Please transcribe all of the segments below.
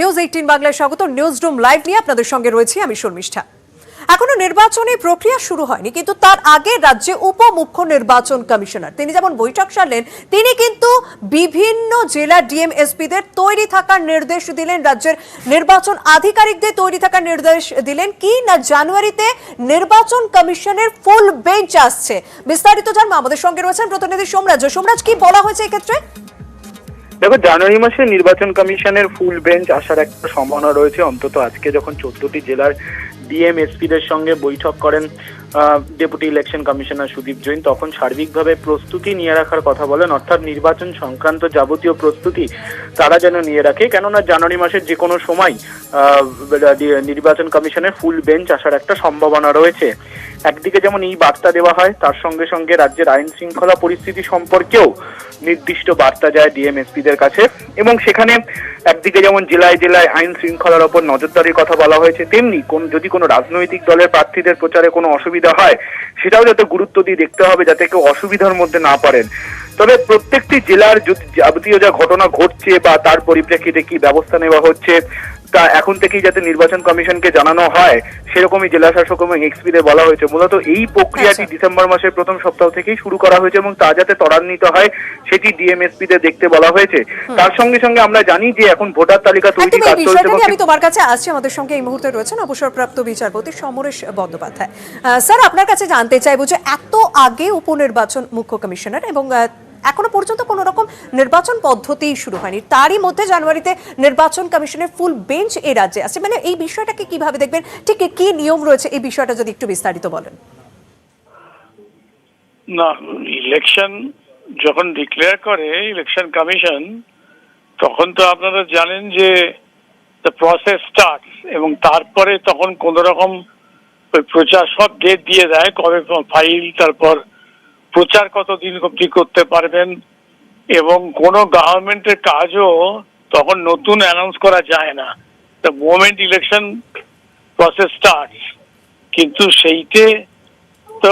News 18 বাংলায় স্বাগত। News room live নিয়ে আপনাদের সঙ্গে রয়েছি আমি শর্মিষ্ঠা। এখনো নির্বাচনী প্রক্রিয়া শুরু হয়নি, কিন্তু তার আগে রাজ্যে উপমুখ্য নির্বাচন কমিশনার তিনি যেমন বৈঠক সারলেন, তিনি কিন্তু বিভিন্ন জেলা ডিএমএসপিদের তৈরি থাকার নির্দেশ দিলেন, রাজ্যের নির্বাচন আধিকারিকদের তৈরি থাকার নির্দেশ দিলেন কি না জানুয়ারিতে নির্বাচন কমিশনের ফুল বেঞ্চ আসছে। বিস্তারিত জানবো, আমাদের সঙ্গে রয়েছেন প্রতিনিধি সোমরাজ। সোমরাজ, কি বলা হয়েছে এক্ষেত্রে? দেখো, জানুয়ারি মাসে নির্বাচন কমিশনের ফুল বেঞ্চ আসার একটা সম্ভাবনা রয়েছে। অন্তত আজকে যখন 14টি জেলার ডিএমএসপিদের সঙ্গে বৈঠক করেন deputy election commissioner Sudip Jain, তখন সার্বিকভাবে প্রস্তুতি নিয়ে রাখার কথা বলেন। অর্থাৎ নির্বাচন সংক্রান্ত যাবতীয় প্রস্তুতি তারা যেন নিয়ে রাখে, কেননা জানুয়ারি মাসের যে কোনো সময় নির্বাচন কমিশনের ফুল বেঞ্চ আসার একটা সম্ভাবনা রয়েছে। একদিকে যেমন এই বার্তা দেওয়া হয়, তার সঙ্গে সঙ্গে রাজ্যের আইন শৃঙ্খলা পরিস্থিতি সম্পর্কেও নির্দিষ্ট বার্তা যায় ডিএমএসপিদের কাছে, এবং সেখানে একদিকে যেমন জেলায় জেলায় আইন শৃঙ্খলার ওপর নজরদারির কথা বলা হয়েছে, তেমনি যদি কোনো রাজনৈতিক দলের প্রার্থীদের প্রচারে কোনো অসুবিধা হয় সেটাও যাতে গুরুত্ব দিয়ে দেখতে হবে, যাতে কেউ অসুবিধার মধ্যে না পড়েন। তবে প্রত্যেকটি জেলার যাবতীয় যা ঘটনা ঘটছে বা তার পরিপ্রেক্ষিতে কি ব্যবস্থা নেওয়া হচ্ছে তা এখন থেকেই যাতে নির্বাচন কমিশনকে জানানো হয়, সেরকমই জেলা শাসক এবং এক্সপিদের বলা হয়েছে। মূলত এই প্রক্রিয়াটি ডিসেম্বর মাসের প্রথম সপ্তাহ থেকেই শুরু করা হয়েছে এবং তা যাতে ত্বরান্বিত হয় সেটি ডিএমএসপিদের দেখতে বলা হয়েছে। তার সঙ্গে সঙ্গে আমরা জানি যে এখন ভোটার তালিকা তৈরি কাজ চলছে। আমি তোমার কাছে আসছি, আমাদের সঙ্গে এই মুহূর্তে রয়েছেন অবসরপ্রাপ্ত বিচারপতি সমরেশ বন্দ্যোপাধ্যায়। স্যার, আপনার কাছে জানতে চাইবো যে এত আগে উপনির্বাচন মুখ্য কমিশনার এবং এখনো পর্যন্ত কোন রকম নির্বাচন পদ্ধতি শুরু হয়নি, তারই মধ্যে জানুয়ারিতে নির্বাচন কমিশনের ফুল বেঞ্চ এই রাজ্যে আছে, মানে এই বিষয়টাকে কিভাবে দেখবেন, ঠিক কি নিয়ম রয়েছে এই বিষয়টা যদি একটু বিস্তারিত বলেন। না, ইলেকশন যখন ডিক্লেয়ার করে ইলেকশন কমিশন, তখন তো আপনারা জানেন যে দ্য প্রসেস স্টার্ট, এবং তারপরে তখন কোন রকম প্রচার সব ডেট দিয়ে দেয়, কবে ফাইল, তারপর প্রচার কতদিন অবধি করতে পারবেন, এবং কোন গভর্নমেন্টের কাজও তখন নতুন অ্যানাউন্স করা যায় না, the moment election process start. কিন্তু সেইতে তো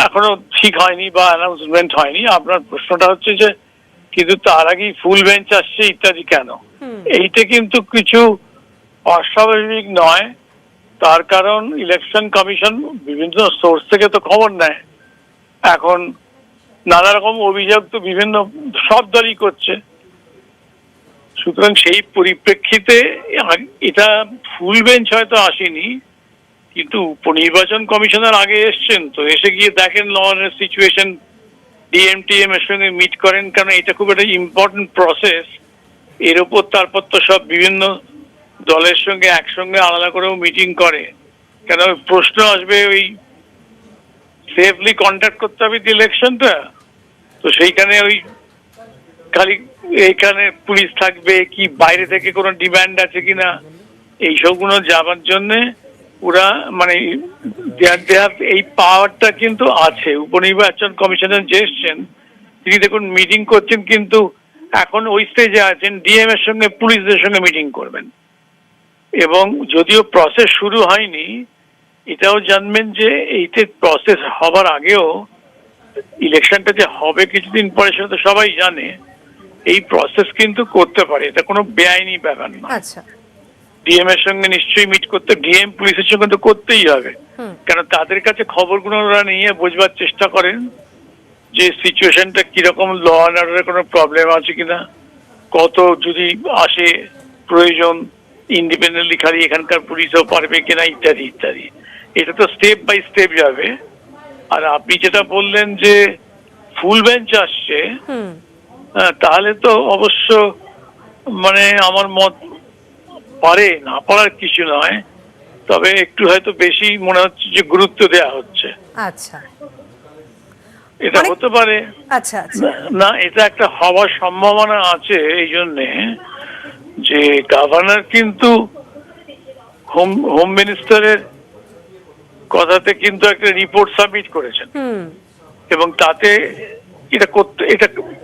এখনো ঠিক হয়নি বা অ্যানাউন্সমেন্ট হয়নি। আপনার প্রশ্নটা হচ্ছে যে কিন্তু তার আগেই ফুল বেঞ্চ আসছে ইত্যাদি কেন, এইটা কিন্তু কিছু অস্বাভাবিক নয়। তার কারণ ইলেকশন কমিশন বিভিন্ন সোর্স থেকে তো খবর নেয়। এখন নানা রকম অভিযোগ তো বিভিন্ন সব দলই করছে, সুতরাং সেই পরিপ্রেক্ষিতে এটা ফুল বেঞ্চ হয়তো আসেনি, কিন্তু উপনির্বাচন কমিশনার আগে এসছেন, তো এসে গিয়ে দেখেন ল এর সিচুয়েশন, ডিএমটিএম এর সঙ্গে মিট করেন, কারণ এটা খুব একটা ইম্পর্টেন্ট প্রসেস। এর উপর তারপর তো সব বিভিন্ন দলের সঙ্গে একসঙ্গে আলাদা করেও মিটিং করে, কেন প্রশ্ন আসবে ওই সেফলি কন্ডাক্ট করতে হবে ইলেকশনটা, তো সেইখানে ওই খালি এইখানে পুলিশ থাকবে কি বাইরে থেকে কোনো ডিমান্ড আছে কিনা, এইসবগুলো যাবার জন্য ওরা মানে এই পাওয়ারটা কিন্তু আছে। উপনির্বাচন কমিশনার যে এসছেন তিনি দেখুন মিটিং করছেন, কিন্তু এখন ওই স্টেজে আছেন ডিএম এর সঙ্গে পুলিশদের সঙ্গে মিটিং করবেন, এবং যদিও প্রসেস শুরু হয়নি এটাও জানবেন যে এইতে প্রসেস হবার আগেও ইলেকশনটা যে হবে কিছুদিন পরে সেটা তো সবাই জানে, এই প্রসেস কিন্তু করতে পারে, এটা কোনো বেআইনি ব্যাপার না। আচ্ছা, ডিএম এর সঙ্গে নিশ্চয়ই মিট করতে, ডিএম পুলিশের সঙ্গে তো করতেই হবে, কারণ তাদের কাছে খবরগুলো ওরা নিয়ে বোঝবার চেষ্টা করেন যে সিচুয়েশনটা কিরকম, ল অ্যান্ড অর্ডারের কোনো প্রবলেম আছে কিনা, কত যদি আসে প্রয়োজন ইন্ডিপেন্ডেন্টলি খালি এখানকার পুলিশও পারবে কিনা ইত্যাদি ইত্যাদি। এটা তো স্টেপ বাই স্টেপ যাবে। আর আপনি যেটা বললেন যে ফুল বেঞ্চ আসছে, তাহলে তো অবশ্য মানে আমার মত পারে না পারার কিছু নয়, তবে একটু হয়তো বেশি মনে হচ্ছে যে গুরুত্ব দেওয়া হচ্ছে। আচ্ছা, এটা হতে পারে। আচ্ছা, না, এটা একটা হওয়ার সম্ভাবনা আছে এই জন্যে যে গভর্নর কিন্তু হোম মিনিস্টারের কথাতে কিন্তু একটা রিপোর্ট সাবমিট করেছেন, এবং তাতে এটা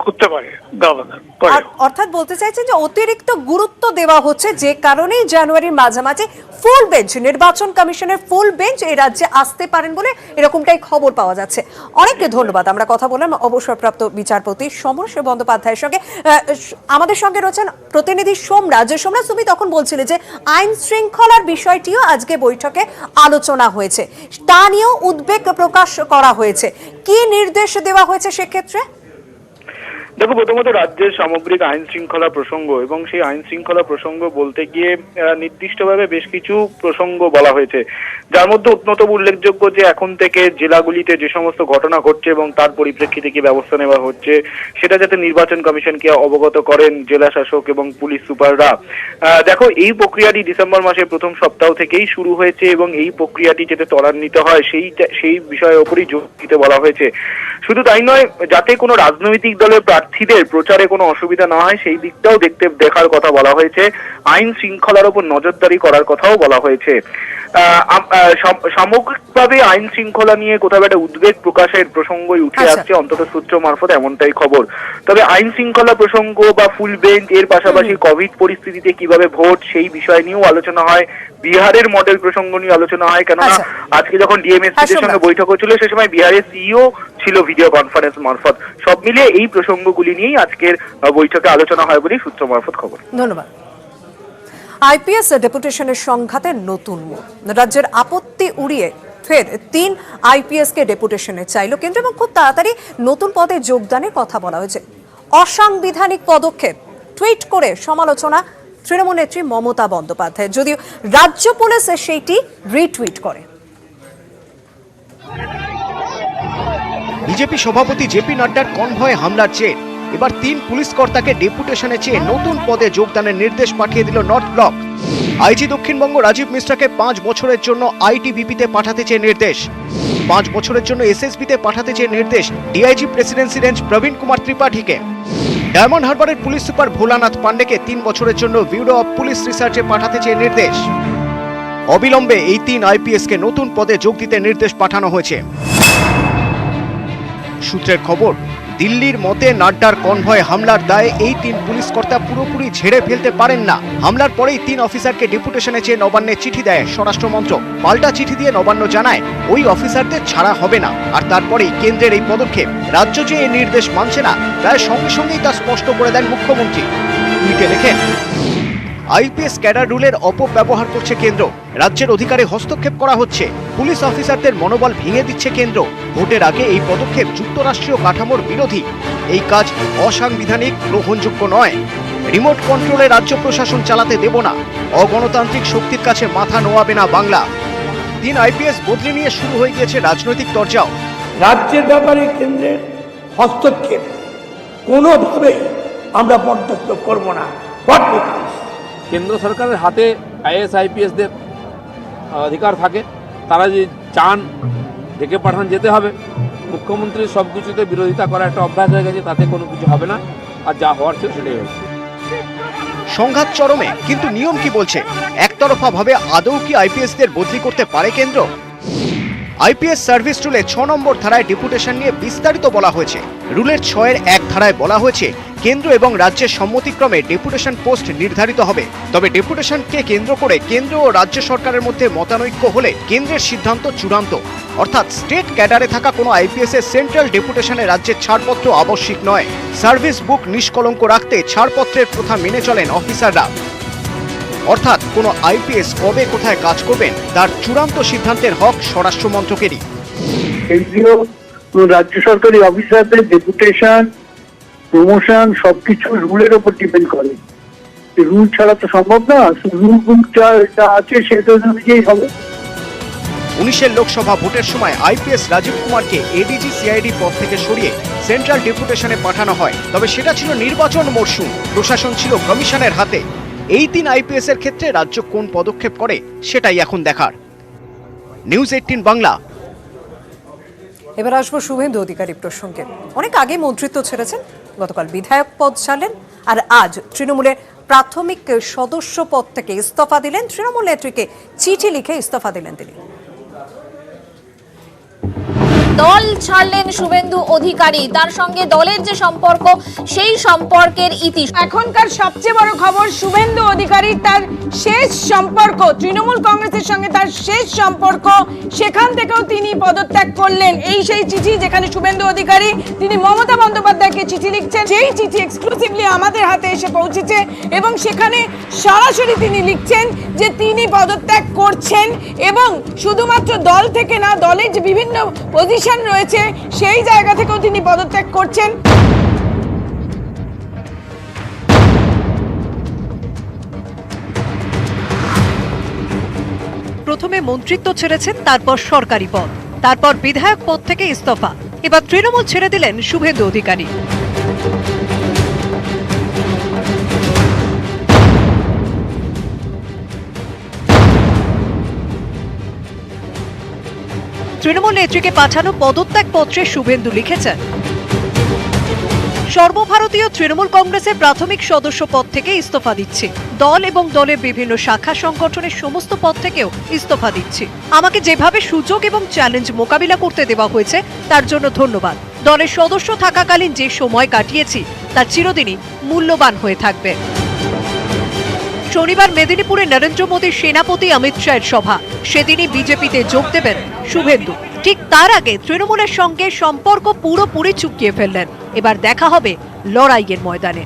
করতে পারে গভর্নর। অর্থাৎ বলতে চাইছেন যে অতিরিক্ত গুরুত্ব দেওয়া হচ্ছে, যে কারণেই জানুয়ারির মাঝামাঝি ফুল বেঞ্চ, নির্বাচন কমিশনের ফুল বেঞ্চ এই রাজ্যে আসতে পারেন বলে এরকমটাই খবর পাওয়া যাচ্ছে। অনেককে ধন্যবাদ। আমরা কথা বললাম অবসরপ্রাপ্ত বিচারপতি সমর বন্দ্যোপাধ্যায়ের সঙ্গে। আমাদের সঙ্গে রয়েছেন প্রতিনিধি সোমরাজ। তুমি তখন বলছিলে যে আইন শৃঙ্খলার বিষয়টিও আজকে বৈঠকে আলোচনা হয়েছে, তা নিয়েও উদ্বেগ প্রকাশ করা হয়েছে। কি নির্দেশ দেওয়া হয়েছে সেক্ষেত্রে? দেখো, প্রথমত রাজ্যের সামগ্রিক আইন শৃঙ্খলা প্রসঙ্গ এবং সেই আইন শৃঙ্খলা প্রসঙ্গ বলতে গিয়ে নির্দিষ্টভাবে বেশ কিছু প্রসঙ্গ বলা হয়েছে, যার মধ্যে অন্যতম উল্লেখযোগ্য যে এখন থেকে জেলাগুলিতে যে সমস্ত ঘটনা ঘটছে এবং তার পরিপ্রেক্ষিতে কি ব্যবস্থা নেওয়া হচ্ছে সেটা যাতে নির্বাচন কমিশনকে অবগত করেন জেলা শাসক এবং পুলিশ সুপাররা। দেখো, এই প্রক্রিয়াটি ডিসেম্বর মাসের প্রথম সপ্তাহ থেকেই শুরু হয়েছে এবং এই প্রক্রিয়াটি যাতে ত্বরান্বিত হয় সেই বিষয়ের উপরই জোর দিতে বলা হয়েছে। শুধু তাই নয়, যাতে কোনো রাজনৈতিক দলের প্রার্থীদের প্রচারে কোনো অসুবিধা না হয় সেই দিকটাও দেখার কথা বলা হয়েছে। আইন শৃঙ্খলার উপর নজরদারি করার কথাও বলা হয়েছে। সামগ্রিকভাবে আইন শৃঙ্খলা নিয়ে কোথাও একটা উদ্বেগ প্রকাশের প্রসঙ্গই উঠে আসছে, অন্তত সূত্র মারফত এমনটাই খবর। তবে আইন শৃঙ্খলা প্রসঙ্গ বা ফুল বেঞ্চ, এর পাশাপাশি কোভিড পরিস্থিতিতে কিভাবে ভোট সেই বিষয় নিয়েও আলোচনা হয়, বিহারের মডেল প্রসঙ্গ নিয়ে আলোচনা হয়। কেননা আজকে যখন ডিএমএসপিদের সঙ্গে বৈঠক হচ্ছিল সে সময় বিহারের সিইও ছিল ভিডিও কনফারেন্স মারফত। সব মিলিয়ে এই প্রসঙ্গগুলি নিয়েই আজকের বৈঠকে আলোচনা হয় বলেই সূত্র মারফত খবর। ধন্যবাদ। আইপিএস ডেপুটেশনের সংঘাতে নতুন মোড়। রাজ্যের আপত্তি উড়িয়ে ফের 3 আইপিএস কে ডেপুটেশনে চাইল কেন্দ্র এবং খুব তাড়াতাড়ি নতুন পদে যোগদানের কথা বলা হয়েছে। অসাংবিধানিক পদক্ষেপ টুইট করে সমালোচনা তৃণমূল নেত্রী মমতা বন্দ্যোপাধ্যায়, যদিও রাজ্য পুলিশ সেইটি রিটুইট করে। বিজেপি সভাপতি জেপি নাড্ডার কনভয়ে হামলার চেয়ে এবার 3 পুলিশ কর্তাকে ডেপুটেশনে চেয়ে নতুন পদে যোগদানের নির্দেশ পাঠিয়ে দিল north block. IG Dakshinbanga Rajiv মিশ্রাকে 5 বছরের জন্য আইটিবিপিতে পাঠাতে চেয়ে নির্দেশ, 5 বছরের জন্য এসএসবিতে পাঠাতে চেয়ে নির্দেশ DIG presidency range Praveen Kumar ত্রিপাঠীকে। ডায়মন্ড হারবারের পুলিশ সুপার ভোলানাথ পান্ডেকে 3 বছরের জন্য ব্যুরো অফ পুলিশ রিসার্চে পাঠাতে চেয়ে নির্দেশ। অবিলম্বে এই 3 আইপিএসকে নতুন পদে যোগ দিতে নির্দেশ পাঠানো হয়েছে। সূত্রের খবর, দিল্লির মতে নাড্ডার কনভয় হামলার দায়ে এই 3 পুলিশ কর্তা পুরোপুরি ঝেড়ে ফেলতে পারেন না। হামলার পরেই 3 অফিসারকে ডেপুটেশনে চেয়ে নবান্নে চিঠি দেয় স্বরাষ্ট্র মন্ত্রক। পাল্টা চিঠি দিয়ে নবান্ন জানায় ওই অফিসারদের ছাড়া হবে না। আর তারপরেই কেন্দ্রের এই পদক্ষেপ। রাজ্য যে এই নির্দেশ মানছে না প্রায় সঙ্গে সঙ্গেই তা স্পষ্ট করে দেন মুখ্যমন্ত্রী। টুইটে লেখেন, আইপিএস ক্যাডার রুলের অপব্যবহার করছে কেন্দ্র, রাজ্যের অধিকারে হস্তক্ষেপ করা হচ্ছে, পুলিশ অফিসারদের মনোবল ভেঙে দিচ্ছে কেন্দ্র। ভোটের আগে এই পদক্ষেপ যুক্তরাষ্ট্রীয় কাঠামোর বিরোধী। এই কাজ অসাংবিধানিক, গ্রহণযোগ্য নয়। রিমোট কন্ট্রোলে রাজ্য প্রশাসন চালাতে দেব না। অগণতান্ত্রিক শক্তির কাছে মাথা নোয়াবে না বাংলা। 3 আইপিএস বদলি নিয়ে শুরু হয়ে গিয়েছে রাজনৈতিক তরজাও। রাজ্যের ব্যাপারে কেন্দ্রের হস্তক্ষেপ কোনোভাবেই আমরা বরদাস্ত করব না। কেন্দ্র সরকারের হাতে আইএস আইপিএসদের অধিকার থাকে, তারা যে চান ডেকে পাঠান যেতে হবে। মুখ্যমন্ত্রীর সব কিছুতে বিরোধিতা করা একটা অভ্যাস হয়ে গেছে, তাতে কোনো কিছু হবে না। আর যা হওয়ার ছিল সেটাই হয়েছে। সংঘাত চরমে, কিন্তু নিয়ম কি বলছে? একতরফা ভাবে আদৌ কি আইপিএসদের বদলি করতে পারে কেন্দ্র? আইপিএস সার্ভিস রুলে 6 নম্বর ধারায় ডেপুটেশন নিয়ে বিস্তারিত বলা হয়েছে। রুলের 6-এর 1 ধারায় বলা হয়েছে কেন্দ্র এবং রাজ্যের সম্মতিক্রমে ডেপুটেশন পোস্ট নির্ধারিত হবে। তবে ডেপুটেশনকে কেন্দ্র করে কেন্দ্র ও রাজ্য সরকারের মধ্যে মতানৈক্য হলে কেন্দ্রের সিদ্ধান্ত চূড়ান্ত। অর্থাৎ স্টেট ক্যাডারে থাকা কোনো আইপিএস এর সেন্ট্রাল ডেপুটেশনে রাজ্যের ছাড়পত্র আবশ্যিক নয়। সার্ভিস বুক নিষ্কলঙ্ক রাখতে ছাড়পত্রের প্রথা মেনে চলেন অফিসাররা। অর্থাৎ কোনো আইপিএস কবে কোথায় কাজ করবেন তার চূড়ান্ত সিদ্ধান্তের হক স্বরাষ্ট্র মন্ত্রকেরই। কেন্দ্রীয় রাজ্য সরকারি অফিসারদের ডেপুটেশন, প্রমোশন সবকিছু রুলের উপর ডিপেন্ড করে। রুল ছাড়া তো সম্ভব না। রুল বুক যা আছে সেটা অনুযায়ী হবে। 19-এর লোকসভা ভোটের সময় আইপিএস রাজীব কুমারকে এডিজি সিআইডি পদ থেকে সরিয়ে সেন্ট্রাল ডেপুটেশনে পাঠানো হয়। তবে সেটা ছিল নির্বাচন মরশুম, প্রশাসন ছিল কমিশনের হাতে। এই 3 আইপিএস এর ক্ষেত্রে রাজ্য কোন পদক্ষেপ করে সেটাই এখন দেখার। নিউজ 18 বাংলা। এবার আসবো শুভেন্দু অধিকারী প্রসঙ্গে। অনেক আগে মন্ত্রিত্ব ছেড়েছেন, গতকাল বিধায়ক পদ ছাড়লেন, আর আজ তৃণমূলের প্রাথমিক সদস্য পদ থেকে ইস্তফা দিলেন। তৃণমূল নেত্রীকে চিঠি লিখে ইস্তফা দিলেন তিনি। দল ছাড়লেন শুভেন্দু অধিকারী, তার সঙ্গে দলের যে সম্পর্ক সেই সম্পর্কের ইতি। এখনকার সবচেয়ে বড় খবর, শুভেন্দু অধিকারী তার শেষ সম্পর্ক তৃণমূল কংগ্রেসের সঙ্গে, তার শেষ সম্পর্ক সেখান থেকেও তিনি পদত্যাগ করলেন। এই সেই চিঠি যেখানে শুভেন্দু অধিকারী তিনি মমতা বন্দ্যোপাধ্যায়কে চিঠি লিখছেন, সেই চিঠি এক্সক্লুসিভলি আমাদের হাতে এসে পৌঁছেছে এবং সেখানে সরাসরি তিনি লিখছেন যে তিনি পদত্যাগ করছেন এবং শুধুমাত্র দল থেকে না, দলের যে বিভিন্ন পজিশন রয়েছে সেই জায়গা থেকেও তিনি পদত্যাগ করছেন। প্রথমে মন্ত্রিত্ব ছেড়েছেন, তারপর সরকারি পদ, তারপর বিধায়ক পদ থেকে ইস্তফা। এবার তৃণমূল ছেড়ে দিলেন শুভেন্দু অধিকারী। তৃণমূল নেত্রীকে পাঠানো পদত্যাগ পত্রে শুভেন্দু লিখেছেন, সর্বভারতীয় তৃণমূল কংগ্রেসের প্রাথমিক সদস্য পদ থেকে ইস্তফা দিচ্ছি। দল এবং দলের বিভিন্ন শাখা সংগঠনের সমস্ত পদ থেকেও ইস্তফা দিচ্ছি। আমাকে যেভাবে সুযোগ এবং চ্যালেঞ্জ মোকাবিলা করতে দেওয়া হয়েছে তার জন্য ধন্যবাদ। দলের সদস্য থাকাকালীন যে সময় কাটিয়েছি তা চিরদিনই মূল্যবান হয়ে থাকবে। শনিবার মেদিনীপুরে নরেন্দ্র মোদীর সেনাপতি অমিত শাহের সভা, সেদিনই বিজেপিতে যোগ দেবেন শুভেন্দু। ঠিক তার আগে তৃণমূলের সঙ্গে সম্পর্ক পুরোপুরি চুকিয়ে ফেললেন। এবার দেখা হবে লড়াইয়ের ময়দানে।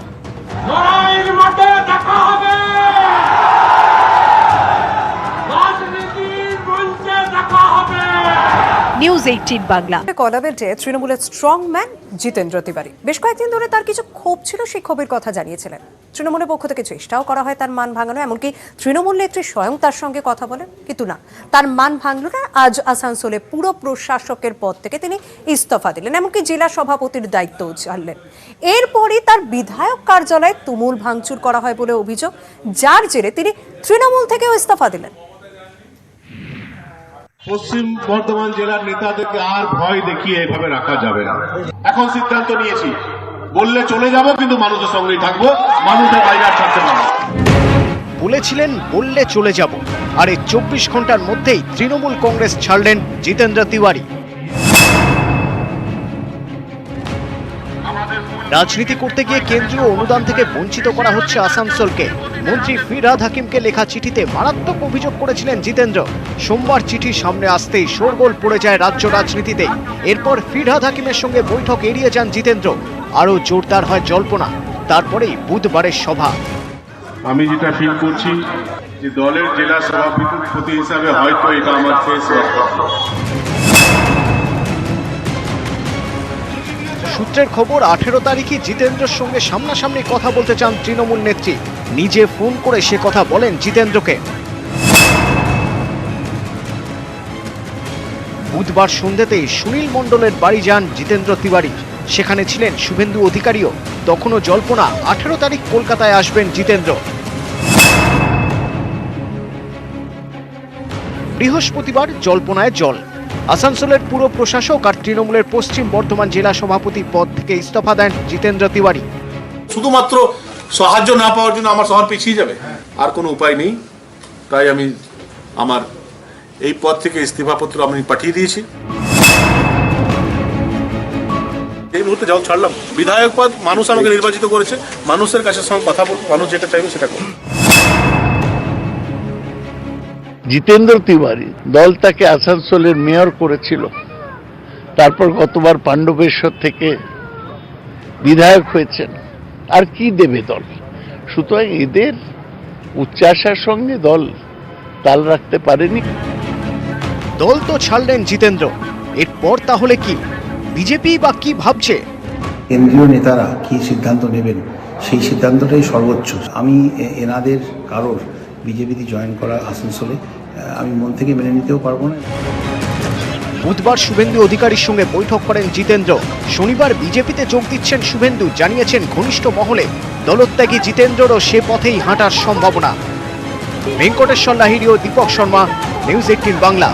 নিউজ 18 বাংলা। কলাবেল্টে তৃণমূলের স্ট্রং ম্যান জিতেন্দ্র তিওয়ারি বেশ কয়েকদিন ধরে তার কিছু ক্ষোভ ছিল, সেই ক্ষোভের কথা জানিয়েছিলেন। তৃণমূলের পক্ষ থেকে চেষ্টাও করা হয় তার মান ভাঙানো, এমনকি তৃণমূল নেত্রী স্বয়ং তার সঙ্গে কথা বলেন, কিন্তু না, তার মান ভাঙল না। আজ আসানসোলে পুরো প্রশাসকের পদ থেকে তিনি ইস্তফা দিলেন, এমনকি জেলা সভাপতির দায়িত্বও ছাড়লেন। এরপরই তার বিধায়ক কার্যালয়ে তুমুল ভাঙচুর করা হয় বলে অভিযোগ, যার জেরে তিনি তৃণমূল থেকেও ইস্তফা দিলেন। পশ্চিম বর্ধমান জেলার নেতাদেরকে আর ভয় দেখিয়ে এভাবে রাখা যাবে না। এখন সিদ্ধান্ত নিয়েছি, বললে চলে যাব, কিন্তু মানুষের সঙ্গেই থাকবো, মানুষের বাইরে আর থাকতে পারবো। বলেছিলেন বললে চলে যাব, আর এই 24 ঘন্টার মধ্যেই তৃণমূল কংগ্রেস ছাড়লেন জিতেন্দ্র তিওয়ারি। রাজনীতি করতে গিয়ে কেন্দ্রীয় অনুদান থেকে বঞ্চিত করা হচ্ছে আসানসোলকে। মন্ত্রী ফিরহাদ হাকিমকে লেখা চিঠিতে মারাত্মক অভিযোগ করেছিলেন জিতেন্দ্র। সোমবার চিঠি সামনে আসতেই শোরগোল পড়ে যায় রাজ্য রাজনীতিতে। এরপর ফিরহাদ হাকিমের সঙ্গে বৈঠক এড়িয়ে যান জিতেন্দ্র। আরও জোরদার হয় জল্পনা। তারপরেই বুধবারের সভা। আমি যেটা ফিল করছি যে দলের জেলা সভাপতি হিসাবে হয়তো এটা আমার শেষ বক্তব্য। সূত্রের খবর, 18 তারিখই জিতেন্দ্রের সঙ্গে সামনাসামনি কথা বলতে চান তৃণমূল নেত্রী। নিজে ফোন করে সে কথা বলেন জিতেন্দ্রকে। বুধবার সন্ধ্যেতেই সুনীল মণ্ডলের বাড়ি যান জিতেন্দ্র তিওয়ারি। সেখানে ছিলেন শুভেন্দু অধিকারীও। তখনও জল্পনা, 18 তারিখ কলকাতায় আসবেন জিতেন্দ্র। বৃহস্পতিবার জল্পনায় জল। আসানসোলের পুরো প্রশাসক আর তৃণমূলের পশ্চিম বর্ধমান জেলা সভাপতি পদ থেকে ইস্তফা দেন জিতেন্দ্র তিওয়ারি। শুধুমাত্র সাহায্য না পাওয়ার জন্য আমার শহর পিছিয়ে যাবে, আর কোনো উপায় নেই। তাই আমি আমার এই পদ থেকে ইস্তফাপত্র আমি পাঠিয়ে দিয়েছি। এই মুহূর্তে যাও ছাড়লাম বিধায়ক পদ, মানুষ আমাকে নির্বাচিত করেছে, মানুষের কাছে সঙ্গে কথা বলবো, মানুষ যেটা চাইবে সেটা করবো। জিতেন্দ্র তিওয়ারি, দল তাকে আসানসোলের মেয়র করেছিল, তারপর গতবার পাণ্ডবেশ্বর থেকে বিধায়ক হয়েছেন। আর কি দেবে দল? সুতরাং এদের উচ্চাশার সঙ্গে দল তাল রাখতে পারেনি। দল তো ছাড়লেন জিতেন্দ্র, এরপর তাহলে কি? বিজেপি বা কি ভাবছে? কেন্দ্রীয় নেতারা কি সিদ্ধান্ত নেবেন সেই সিদ্ধান্তটাই সর্বোচ্চ। আমি এনাদের কারোর বিজেপিতে জয়েন করা আসানসোলে আমি মন থেকে মেনে নিতেও পারবো না। বুধবার শুভেন্দু অধিকারীর সঙ্গে বৈঠক করেন জিতেন্দ্র। শনিবার বিজেপিতে যোগ দিচ্ছেন শুভেন্দু, জানিয়েছেন ঘনিষ্ঠ মহলে দলত্যাগী জিতেন্দ্ররও সে পথেই হাঁটার সম্ভাবনা। ভেঙ্কটেশ্বর লাহিড়ী ও দীপক শর্মা, নিউজ 18 বাংলা।